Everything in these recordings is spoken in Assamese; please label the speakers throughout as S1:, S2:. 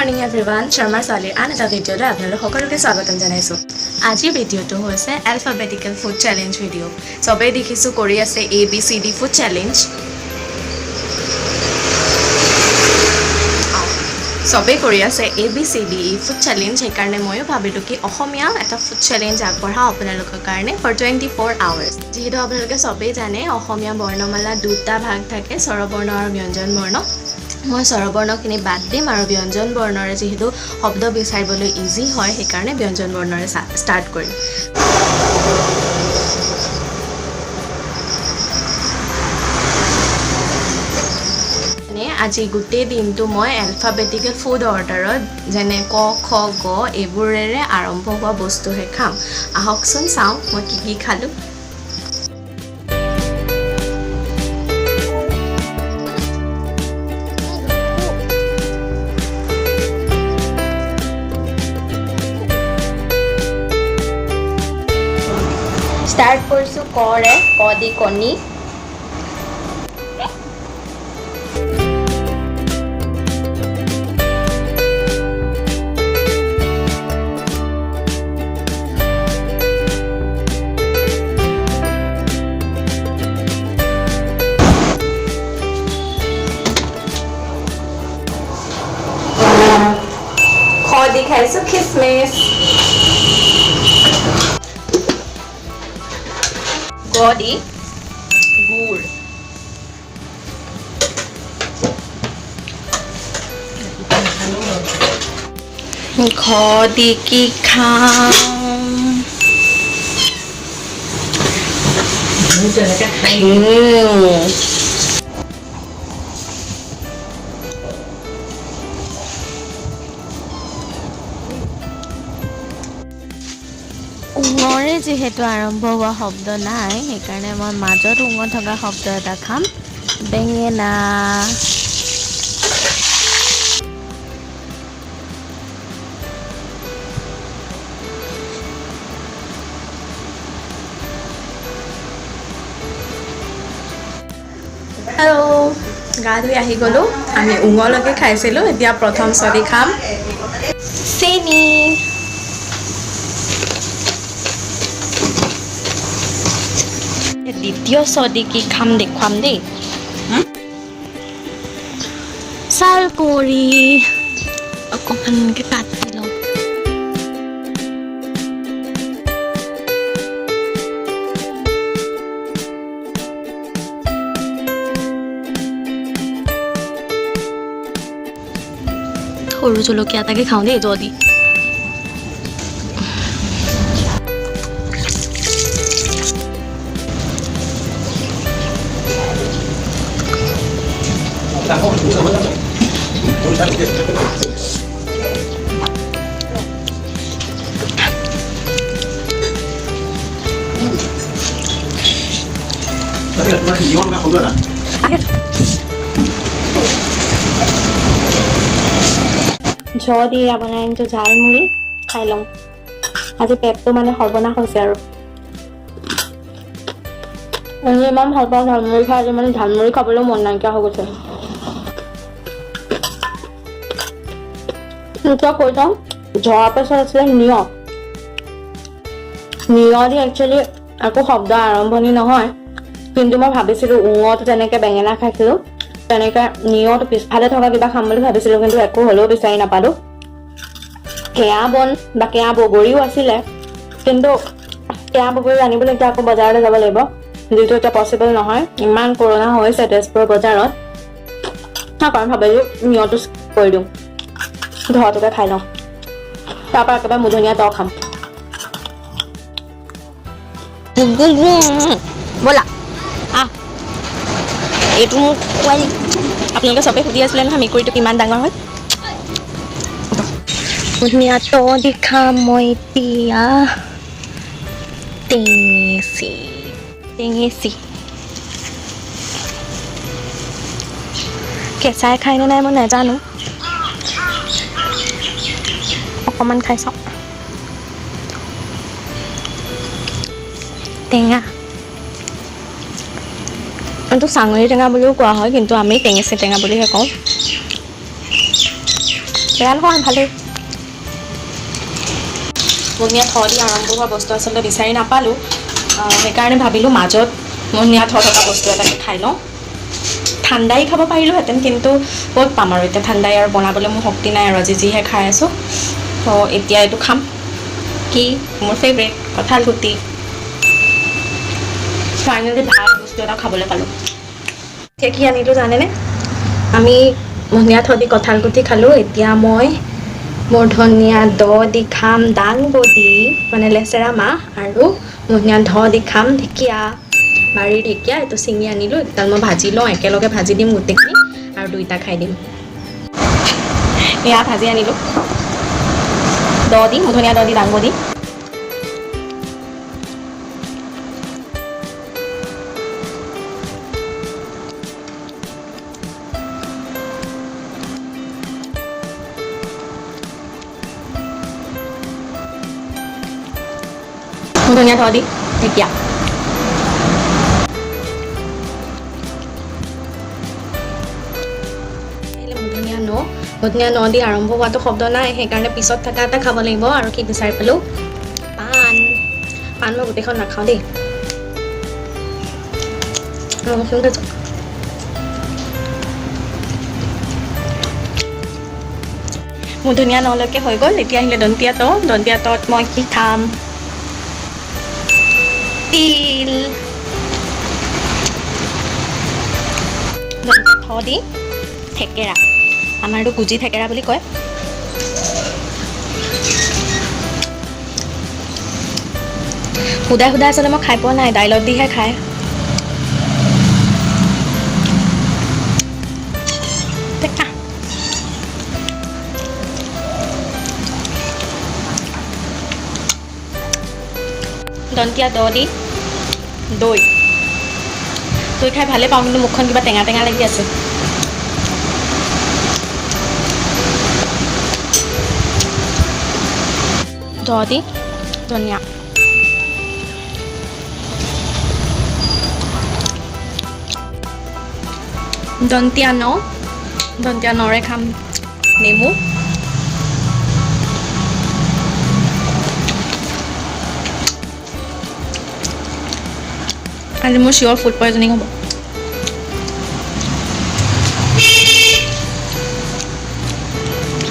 S1: মৰ্নিং এভৰিৱান শৰ্মাৰ ছোৱালীৰ আন এটা ভিডিঅ'লৈ আপোনালোক সকলোকে স্বাগতম জনাইছোঁ আজিৰ ভিডিঅ'টো হৈছে এলফাবেটিকেল ফুড চেলেঞ্জ ভিডিঅ' চবেই দেখিছোঁ কৰি আছে ABCD ফুড চেলেঞ্জ চবেই কৰি আছে ABCD ফুড চেলেঞ্জ সেইকাৰণে ময়ো ভাবিলোঁ কি অসমীয়া এটা ফুড চেলেঞ্জ আগবঢ়াওঁ আপোনালোকৰ কাৰণে ফৰ 24 আৱাৰ্ছ যিহেতু আপোনালোকে চবেই জানে অসমীয়া বৰ্ণমালা দুটা ভাগ থাকে স্বৰবৰ্ণ আৰু ব্যঞ্জন বৰ্ণ মই স্বৰবৰ্ণখিনি বাদ দিম আৰু ব্যঞ্জন বৰ্ণৰে যিহেতু শব্দ বিচাৰিবলৈ ইজি হয় সেইকাৰণে ব্যঞ্জন বৰ্ণৰে ষ্টাৰ্ট কৰিম আজি গোটেই দিনটো মই এলফাবেটিকেল ফুড অৰ্ডাৰত যেনে ক খ গ এইবোৰেৰে আৰম্ভ হোৱা বস্তুহে খাম আহকচোন চাওঁ মই কি খালোঁ ষ্টাৰ্ট কৰিছোঁ কৰে ক দি কণী খ দি খাইছোঁ খিচমিচ গ দি গুড় ঘ দি কি খাম উঙৰে যিহেতু আৰম্ভ হোৱা শব্দ নাই সেইকাৰণে মই মাজত উঙ থকা শব্দ এটা খাম বেঙেনা হেল্ল' গা ধুই আহি গ'লোঁ আমি উঙলৈকে খাইছিলোঁ এতিয়া প্ৰথম চদি খাম চেনি দ্বিতীয় চদি কি খাম দেখুৱাম দেই চালকুৰি অকণমানকৈ কাটি লওঁ সৰু জলকীয়া এটাকে খাওঁ দেই যদি দি আপোনাৰ এইটো ঝালমুড়ি খাই লওঁ আজি পেটটো মানে সৰ্বনাশ হৈছে আৰু ইমান ভাল পাওঁ ঝালমুড়ি খাই আজি মানে ঝালমুড়ি খাবলৈ মন নাইকিয়া হৈ গৈছে এতিয়া কৈ যাওঁ যোৱাৰ পাছত আছিলে নিয় দি একচুৱেলি একো শব্দ আৰম্ভণি নহয় কিন্তু মই ভাবিছিলোঁ উঙত যেনেকৈ বেঙেনা খাইছিলোঁ তেনেকৈ নিয়টো পিছফালে থকা কিবা খাম বুলি ভাবিছিলোঁ কিন্তু একো হ'লেও বিচাৰি নাপালোঁ কেয়া বন বা কেয়া বগৰীও আছিলে কিন্তু কেয়া বগৰী আনিবলৈ এতিয়া আকৌ বজাৰলৈ যাব লাগিব যিটো এতিয়া পচিবল নহয় ইমান কৰোণা হৈছে তেজপুৰ বজাৰত কাৰণ ভাবিলোঁ নিয়টো কৰি দিওঁ ঘৰটোকে খাই লওঁ তাৰপৰা একেবাৰে মধুনীয়া ত খাম ব'লা আহ এইটো মোক খুৱাই আপোনালোকে চবেই সুধি আছিলে নহয় মেকুৰীটো কিমান ডাঙৰ হয় ধুনীয়া ত দি খাম মই এতিয়া টেঙেচি কেঁচাই খাইনে নাই মই নাজানো অকণমান খাই চাওঁ টেঙা এইটো চাঙৰি টেঙা বুলিও কোৱা হয় কিন্তু আমি টেঙেচি টেঙা বুলিহে কওঁ বেয়া নহয় ভালেই মনিয়া থ দি আৰম্ভ হোৱা বস্তু আচলতে বিচাৰি নাপালোঁ সেইকাৰণে ভাবিলোঁ মাজত মনিয়া থ থকা বস্তু এটাকে খাই লওঁ ঠাণ্ডাই খাব পাৰিলোঁহেঁতেন কিন্তু ক'ত পাম আৰু এতিয়া ঠাণ্ডাই আৰু বনাবলৈ মোৰ শক্তি নাই আৰু আজি যিহে খাই আছোঁ তো এতিয়া এইটো খাম কি মোৰ ফেভৰেট কঁঠাল গুটি ফাইনেলি ভাল বস্তু এটা খাবলৈ পালোঁ এতিয়া কি আনিলোঁ জানেনে আমি মনিয়া থ দি কঁঠাল গুটি খালোঁ এতিয়া মই মোৰ ধনিয়া দ দি খাম দাংবডি মানে লেচেৰা মাহ আৰু মনিয়া ধ দি খাম ঢেকীয়া বাৰীৰ ঢেকীয়া এইটো ছিঙি আনিলোঁ এতিয়া মই ভাজি লওঁ একেলগে ভাজি দিম গোটেইখিনি আৰু দুইটা খাই দিম এয়া ভাজি আনিলোঁ দ দি ধনিয়া দ দি দাংবডি ধনিয়া ধ দি ঢেকীয়া ধনিয়া ন দি আৰম্ভ হোৱাটো শব্দ নাই সেইকাৰণে পিছত থকা এটা খাব লাগিব আৰু কি বিচাৰি পালোঁ পাণ মই গোটেইখন নাখাওঁ দেই মোৰ ধনিয়া নলৈকে হৈ গ'ল এতিয়া আহিলে দন্তীয়া তত মই কি খাম তিল থ দি থেকেৰা আমাৰতো গুজি থেকেৰা বুলি কয় সুদাই আচলতে মই খাই পোৱা নাই দাইলত দিহে খায় দন্তীয়া দ দি দৈ খাই ভালেই পাওঁ কিন্তু মুখখন কিবা টেঙা লাগি আছে দ দি ধনিয়া দন্তীয়া নৰে খাম নেমু আজি মোৰ চিয়ৰ ফুড পয়জনিং হ'ব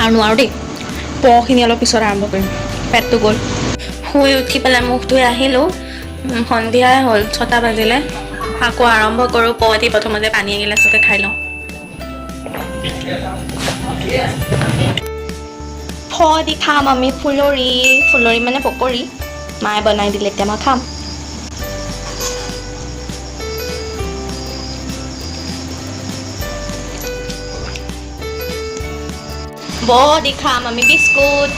S1: আৰু নোৱাৰোঁ দেই পখিনি অলপ পিছত আৰম্ভ কৰিম পেটটো গ'ল শুই উঠি পেলাই মুখ ধুই আহিলোঁ সন্ধিয়াই হ'ল 6টা বাজিলে আকৌ আৰম্ভ কৰোঁ দি প্ৰথমতে পানী এগিলাচকে খাই লওঁ ফ দি খাম আমি ফুলৰি মানে পকৰি মায়ে বনাই দিলে এতিয়া মই খাম ব দি খাম আমি বিস্কুট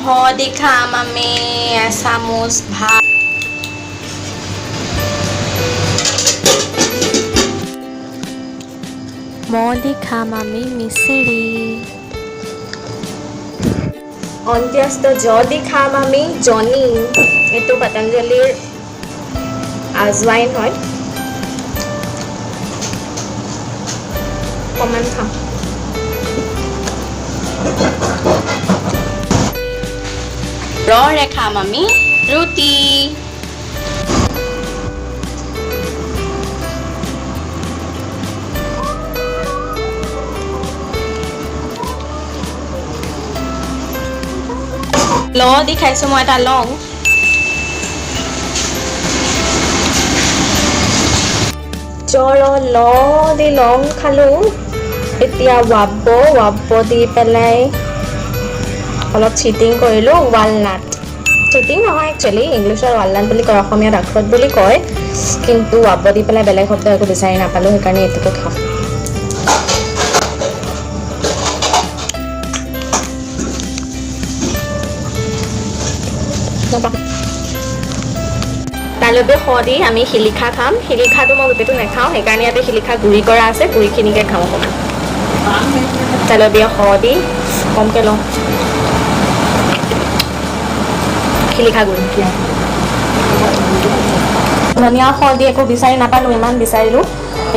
S1: হ দি খাম আমি এচামুচ ভাত ম দি খাম আমি মিচিৰি অন্ত্যস্ত জ দি খাম আমি জনি এইটো পতঞ্জলিৰ আজৱাইন হয় অকণমান খাম ৰে খাম আমি ৰুটি ল দি খাইছোঁ মই এটা লং জ্বৰ ল দি লং খালোঁ এতিয়া ৱাব দি পেলাই অলপ চিটিং কৰিলোঁ ৱালনাট চিটিং নহয় একচুৱেলি ইংলিছত ৱালনাট বুলি কয় অসমীয়াত আখৰট বুলি কয় কিন্তু ৱাব দি পেলাই বেলেগ শব্দ একো বিচাৰি নাপালোঁ সেইকাৰণে এইটোকে খাওঁ তালবে খ দি আমি শিলিখা খাম শিলিখাটো মই গোটেইটো নাখাওঁ সেইকাৰণে ইয়াতে শিলিখা গুড়ি কৰা আছে গুড়িখিনিকে খাওঁ অকণমান তালবে খ দি কমকৈ লওঁ
S2: শিলিখা গুড়
S1: ধনিয়া শ দি একো বিচাৰি নাপালোঁ ইমান বিচাৰিলোঁ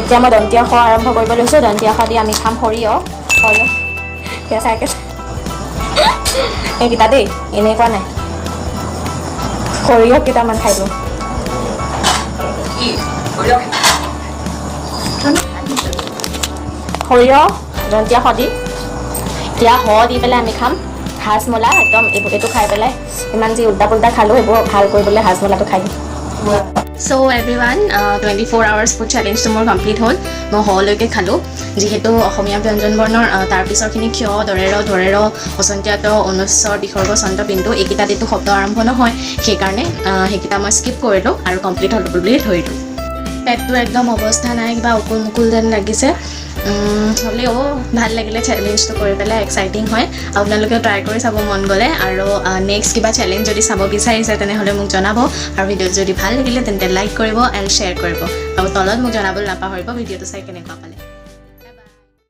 S1: এতিয়া মই দন্তীয়া শ আৰম্ভ কৰিব লৈছোঁ দন্তীয়া শ দি আমি খাম সৰিয়হ কেঁচা এইকেইটা দেই এনেকুৱা নাই সৰিয়হ কেইটামান খাই দিওঁ সৰিয়হ দন্তীয়া শ দি এতিয়া শ দি পেলাই আমি খাম হাজমলা একদম এইটো খাই পেলাই ইমান যি উল্টা পুল্টা খালোঁ এইবোৰ ভাল কৰিবলৈ হাজমলাটো খাই দিম
S2: So everyone, 24 hours food challenge to more complete hole. মই হলৈকে খালোঁ যিহেতু অসমীয়া ব্যঞ্জন বৰ্ণৰ তাৰ পিছৰখিনি ক্ষয় ধৰেৰ বসন্তীয়াত অনুস্বৰ বিসৰ্গ চন্দ বিন্দু এইকেইটা দিটো শব্দ আৰম্ভ নহয় সেইকাৰণে সেইকেইটা মই স্কিপ কৰিলোঁ আৰু কমপ্লিট হ'ল বুলি ধৰিলোঁ পেটটো একদম অৱস্থা নাই কিবা উকুল মুকুল যেন লাগিছে হ'লেও ভাল লাগিলে চেলেঞ্জটো কৰি পেলাই এক্সাইটিং হয় আপোনালোকেও ট্ৰাই কৰি চাব মন গ'লে আৰু নেক্সট কিবা চেলেঞ্জ যদি চাব বিচাৰিছে তেনেহ'লে মোক জনাব আৰু ভিডিঅ'টো যদি ভাল লাগিলে তেন্তে লাইক কৰিব এণ্ড শ্বেয়াৰ কৰিব আৰু তলত মোক জনাবলৈ নাপাহৰিব ভিডিঅ'টো চাই কেনেকুৱা পালে